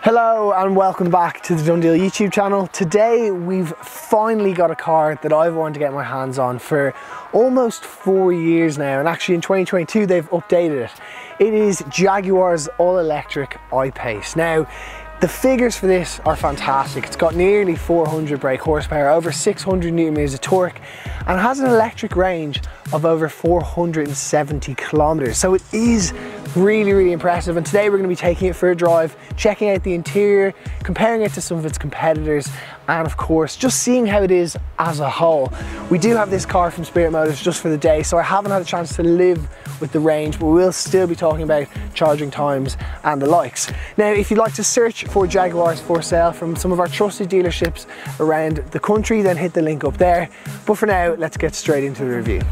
Hello and welcome back to the Done Deal YouTube channel. Today we've finally got a car that I've wanted to get my hands on for almost 4 years now, and actually in 2022 they've updated it. It is Jaguar's all-electric I-Pace. Now, the figures for this are fantastic. It's got nearly 400 brake horsepower, over 600 newton meters of torque, and has an electric range of over 470 kilometers. So it is really impressive, and today we're going to be taking it for a drive, checking out the interior, comparing it to some of its competitors, and of course just seeing how it is as a whole. We do have this car from Spirit Motors just for the day, so I haven't had a chance to live with the range, but we'll still be talking about charging times and the likes. Now, if you'd like to search for Jaguars for sale from some of our trusted dealerships around the country, then hit the link up there. But for now, let's get straight into the review.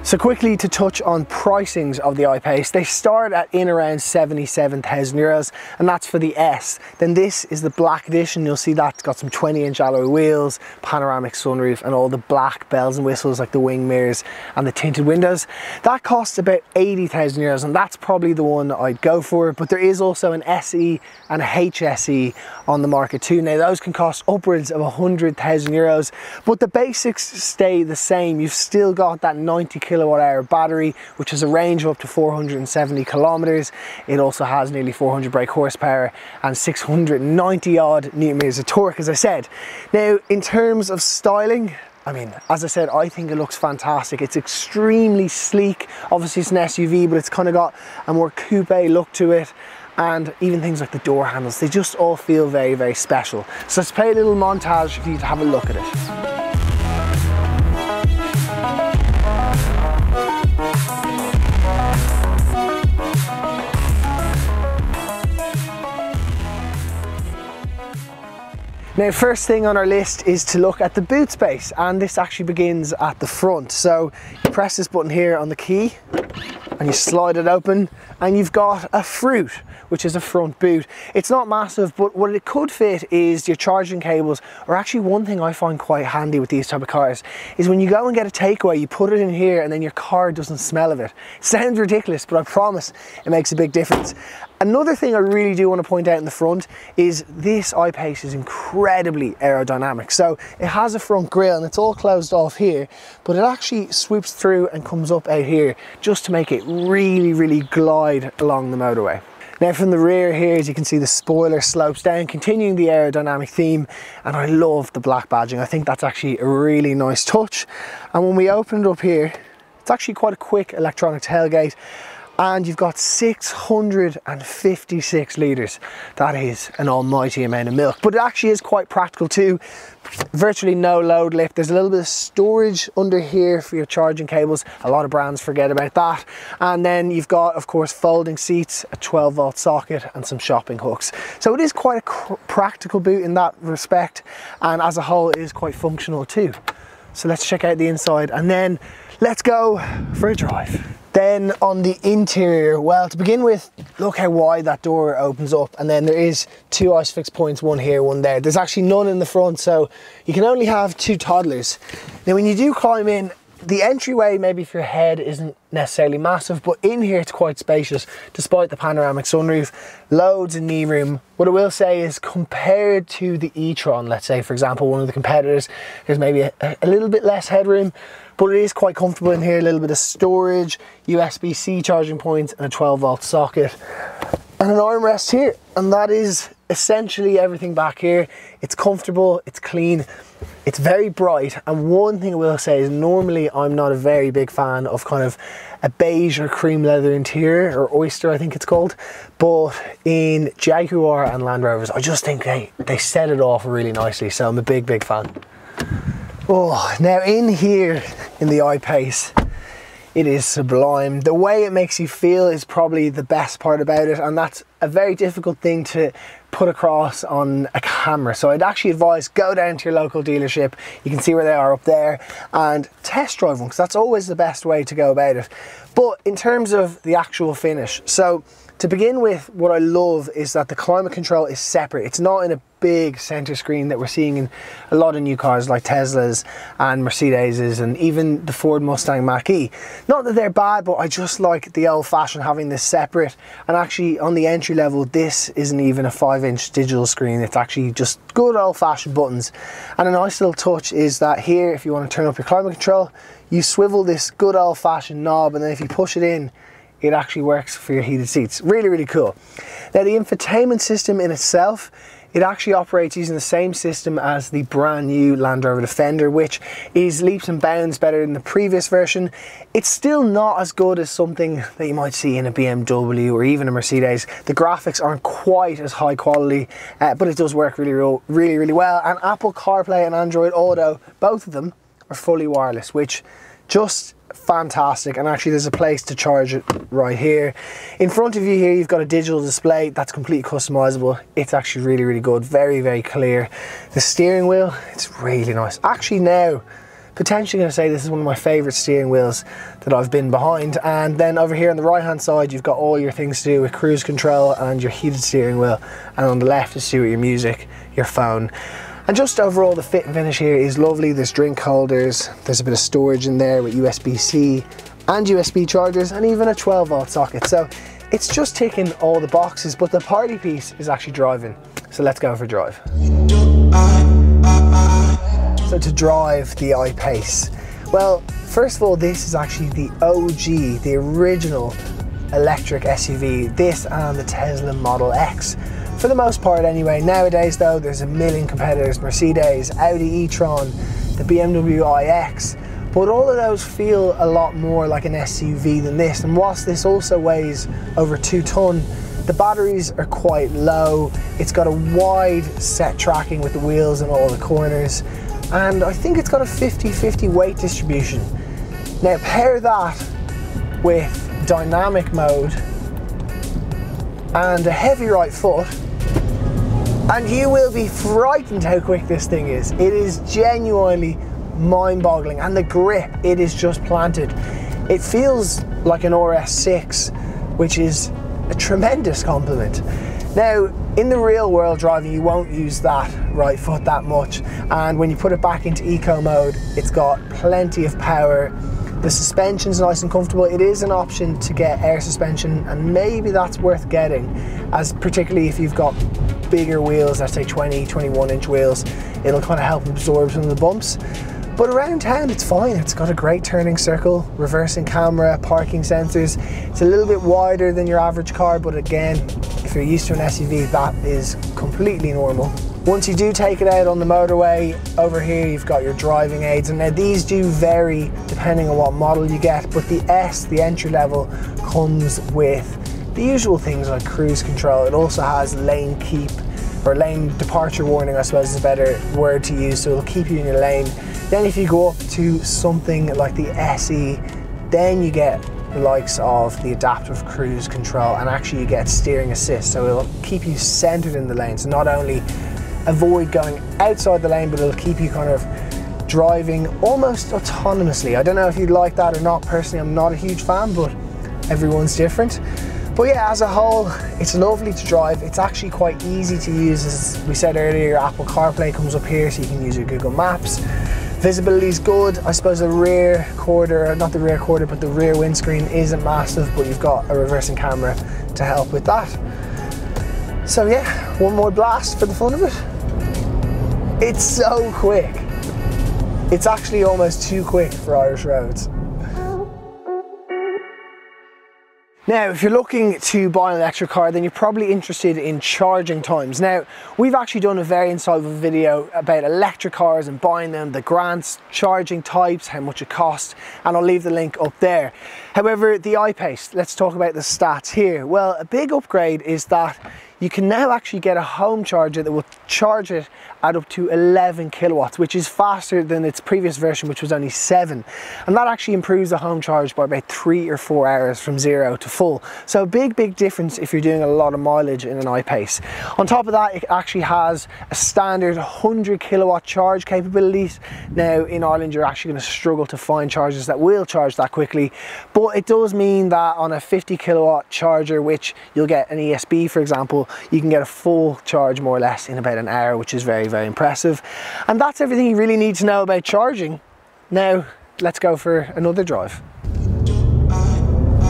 So quickly to touch on pricings of the I-Pace, they start at in around 77,000 euros, and that's for the S. Then this is the black edition. You'll see that's got some 20-inch alloy wheels, panoramic sunroof, and all the black bells and whistles like the wing mirrors and the tinted windows. That costs about 80,000 euros, and that's probably the one that I'd go for. But there is also an SE and a HSE on the market too. Now those can cost upwards of 100,000 euros, but the basics stay the same. You've still got that 90 kilowatt hour battery, which has a range of up to 470 kilometers. It also has nearly 400 brake horsepower and 690 odd newton meters of torque, as I said. Now, in terms of styling, I mean, as I said, I think it looks fantastic. It's extremely sleek. Obviously it's an SUV, but it's kind of got a more coupe look to it. And even things like the door handles, they just all feel very special. So let's play a little montage for you to have a look at it. Now, first thing on our list is to look at the boot space, and this actually begins at the front. So you press this button here on the key and you slide it open, and you've got a fruit, which is a front boot. It's not massive, but what it could fit is your charging cables, or actually one thing I find quite handy with these type of cars is when you go and get a takeaway, you put it in here and then your car doesn't smell of it. Sounds ridiculous, but I promise it makes a big difference. Another thing I really do want to point out in the front is this I-Pace is incredibly aerodynamic. So it has a front grille and it's all closed off here, but it actually swoops through and comes up out here just to make it really glide along the motorway. Now from the rear here, as you can see, the spoiler slopes down, continuing the aerodynamic theme, and I love the black badging. I think that's actually a really nice touch. And when we open it up here, it's actually quite a quick electronic tailgate, and you've got 656 litres. That is an almighty amount of milk, but it actually is quite practical too. Virtually no load lift. There's a little bit of storage under here for your charging cables. A lot of brands forget about that. And then you've got, of course, folding seats, a 12-volt socket, and some shopping hooks. So it is quite a practical boot in that respect, and as a whole it is quite functional too. So let's check out the inside and then let's go for a drive. Then on the interior, well, to begin with, look how wide that door opens up, and then there is two ISOFIX points, one here, one there. There's actually none in the front, so you can only have two toddlers. Now when you do climb in, the entryway maybe for your head isn't necessarily massive, but in here it's quite spacious despite the panoramic sunroof. Loads of knee room. What I will say is, compared to the e-tron, let's say for example one of the competitors, there's maybe a little bit less headroom, but it is quite comfortable in here. A little bit of storage, USB-C charging points, and a 12-volt socket, and an armrest here, and that is essentially everything back here. It's comfortable, it's clean, it's very bright. And one thing I will say is, normally I'm not a very big fan of kind of a beige or cream leather interior, or oyster I think it's called, but in Jaguar and Land Rovers I just think they set it off really nicely, so I'm a big fan. Oh, now in here in the I-Pace, it is sublime. The way it makes you feel is probably the best part about it, and that's a very difficult thing to put across on a camera. So I'd actually advise, go down to your local dealership, you can see where they are up there, and test drive one, because that's always the best way to go about it. But in terms of the actual finish, so To begin with, what I love is that the climate control is separate. It's not in a big center screen that we're seeing in a lot of new cars like Teslas and Mercedes and even the Ford Mustang Mach-E. Not that they're bad, but I just like the old-fashioned having this separate. And actually on the entry level, this isn't even a 5-inch digital screen. It's actually just good old-fashioned buttons. And a nice little touch is that here, if you want to turn up your climate control, you swivel this good old-fashioned knob, and then if you push it in, it actually works for your heated seats. Really, really cool. Now the infotainment system in itself, it actually operates using the same system as the brand new Land Rover Defender, which is leaps and bounds better than the previous version. It's still not as good as something that you might see in a BMW or even a Mercedes. The graphics aren't quite as high quality, but it does work really well. And Apple CarPlay and Android Auto, both of them are fully wireless, which just fantastic. And actually there's a place to charge it right here. In front of you here, you've got a digital display that's completely customizable. It's actually really good, very clear. The steering wheel, it's really nice. Actually now, potentially going to say this is one of my favorite steering wheels that I've been behind. And then over here on the right hand side, you've got all your things to do with cruise control and your heated steering wheel. And on the left is to do with your music, your phone. And just overall, the fit and finish here is lovely. There's drink holders, there's a bit of storage in there with USB-C and USB chargers, and even a 12-volt socket. So it's just ticking all the boxes, but the party piece is actually driving. So let's go for a drive. So to drive the I-Pace, well, first of all, this is actually the OG, the original electric SUV, this and the Tesla Model X. For the most part anyway. Nowadays though, there's a million competitors: Mercedes, Audi e-tron, the BMW iX, but all of those feel a lot more like an SUV than this. And whilst this also weighs over 2 ton, the batteries are quite low. It's got a wide set tracking with the wheels and all the corners, and I think it's got a 50-50 weight distribution. Now pair that with dynamic mode and a heavy right foot, and you will be frightened how quick this thing is. It is genuinely mind-boggling, and the grip, it is just planted. It feels like an RS6, which is a tremendous compliment. Now, in the real world driving, you won't use that right foot that much, and when you put it back into eco mode, it's got plenty of power. The suspension's nice and comfortable. It is an option to get air suspension, and maybe that's worth getting, as particularly if you've got bigger wheels, let's say 21-inch wheels, it'll kind of help absorb some of the bumps. But around town it's fine. It's got a great turning circle, reversing camera, parking sensors. It's a little bit wider than your average car, but again, if you're used to an SUV, that is completely normal. Once you do take it out on the motorway, over here you've got your driving aids, and now these do vary depending on what model you get, but the S, the entry level, comes with the usual things like cruise control. It also has lane keep, or lane departure warning, I suppose is a better word to use, so it'll keep you in your lane. Then if you go up to something like the SE, then you get the likes of the adaptive cruise control, and actually you get steering assist, so it'll keep you centered in the lane. So not only avoid going outside the lane, but it'll keep you kind of driving almost autonomously. I don't know if you'd like that or not. Personally, I'm not a huge fan, but everyone's different. But yeah, as a whole, it's lovely to drive. It's actually quite easy to use. As we said earlier, Apple CarPlay comes up here, so you can use your Google Maps. Visibility is good. I suppose the rear quarter, not the rear quarter, but the rear windscreen isn't massive, but you've got a reversing camera to help with that. So yeah, one more blast for the fun of it. It's so quick. It's actually almost too quick for Irish roads. Now, if you're looking to buy an electric car, then you're probably interested in charging times. Now, we've actually done a very insightful video about electric cars and buying them, the grants, charging types, how much it costs, and I'll leave the link up there. However, the I-Pace, let's talk about the stats here. Well, a big upgrade is that you can now actually get a home charger that will charge it at up to 11 kilowatts, which is faster than its previous version, which was only 7. And that actually improves the home charge by about 3 or 4 hours from 0 to full. So a big difference if you're doing a lot of mileage in an I-Pace. On top of that, it actually has a standard 100 kilowatt charge capabilities. Now in Ireland, you're actually going to struggle to find chargers that will charge that quickly, but it does mean that on a 50 kilowatt charger, which you'll get an ESB for example, you can get a full charge more or less in about an hour, which is very impressive. And that's everything you really need to know about charging. Now let's go for another drive.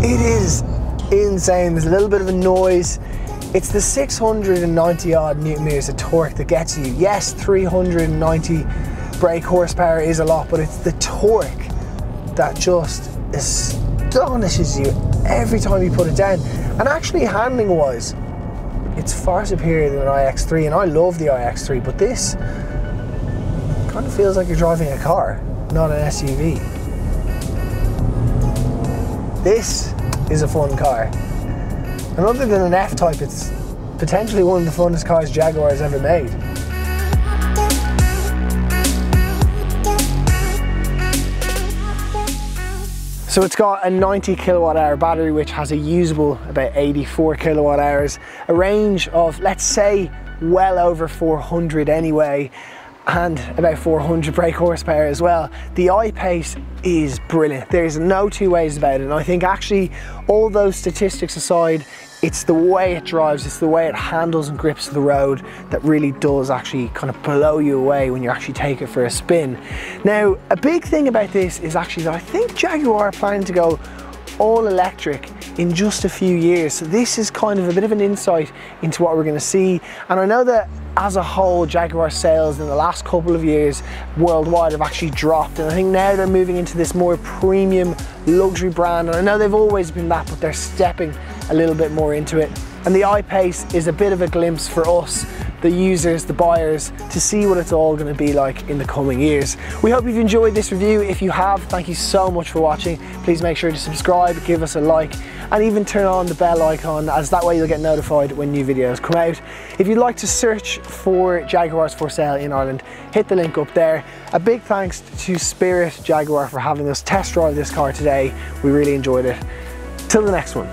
It is insane. There's a little bit of a noise. It's the 690 odd newton meters of torque that gets you. Yes, 390 brake horsepower is a lot, but it's the torque that just astonishes you every time you put it down. And actually handling wise, it's far superior than an iX3, and I love the iX3, but this kind of feels like you're driving a car, not an SUV. This is a fun car. And other than an F-Type, it's potentially one of the funnest cars Jaguar's ever made. So it's got a 90 kilowatt hour battery, which has a usable about 84 kilowatt hours, a range of, let's say, well over 400 anyway, and about 400 brake horsepower as well. The I-Pace is brilliant. There's no two ways about it. And I think actually, all those statistics aside, it's the way it drives, it's the way it handles and grips the road that really does actually kind of blow you away when you actually take it for a spin. Now, a big thing about this is actually that I think Jaguar are planning to go all electric in just a few years. So this is kind of a bit of an insight into what we're going to see. And I know that as a whole, Jaguar sales in the last couple of years worldwide have actually dropped, and I think now they're moving into this more premium luxury brand. And I know they've always been that, but they're stepping a little bit more into it. And the I-Pace is a bit of a glimpse for us, the users, the buyers, to see what it's all going to be like in the coming years. We hope you've enjoyed this review. If you have, thank you so much for watching. Please make sure to subscribe, give us a like, and even turn on the bell icon, as that way you'll get notified when new videos come out. If you'd like to search for Jaguars for sale in Ireland, hit the link up there. A big thanks to Spirit Jaguar for having us test drive this car today. We really enjoyed it. Till the next one.